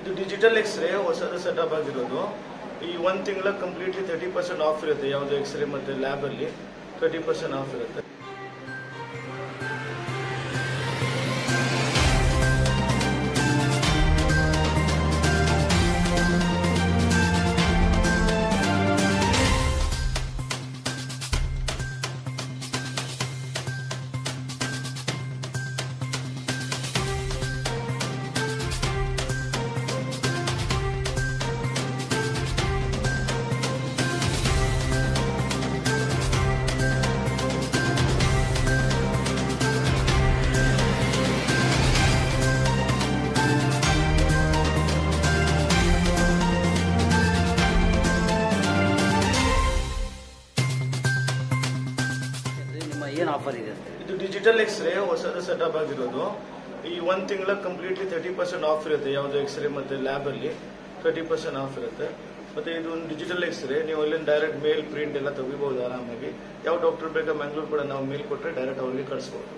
ಇದು digital x ray ಹೊಸದು setup ಆಗಿರೋದು. ಈ ಒಂದು ತಿಂಗಳ ಕಂಪ್ಲೀಟ್ಲಿ 30% ಆಫ್ ಇರುತ್ತೆ. ಯಾವುದೇ ಎಕ್ಸ್ರೇ ಮತ್ತು ಲ್ಯಾಬಲ್ಲಿ 30% ಆಫ್ ಇರುತ್ತೆ. ಏನು ಆಫರ್ ಇದೆ? ಇದು ಡಿಜಿಟಲ್ ಎಕ್ಸ್ರೇ ಹೊಸದು ಸೆಟಪ್ ಆಗಿರೋದು. ಈ ಒಂದು ತಿಂಗಳ ಕಂಪ್ಲೀಟ್ಲಿ 30% ಆಫ್ ಇರುತ್ತೆ. ಯಾವುದೇ ಎಕ್ಸ್ರೇ ಮತ್ತು ಲ್ಯಾಬಲ್ಲಿ 30% ಆಫ್ ಇರುತ್ತೆ. ಮತ್ತೆ ಇದು ಒಂದು ಡಿಜಿಟಲ್ ಎಕ್ಸ್ರೇ, ನೀವು ಅಲ್ಲಿಂದ ಡೈರೆಕ್ಟ್ ಮೇಲ್ ಪ್ರಿಂಟ್ ಎಲ್ಲ ತೆಗಿಬಹುದು ಆರಾಮಾಗಿ. ಯಾವ ಡಾಕ್ಟರ್ ಬೇಕಾ ಮಂಗಳೂರು ಕೂಡ ನಾವು ಮೇಲ್ ಕೊಟ್ಟರೆ ಡೈರೆಕ್ಟ್ ಅವ್ರಿಗೆ ಕಳಿಸ್ಬೋದು.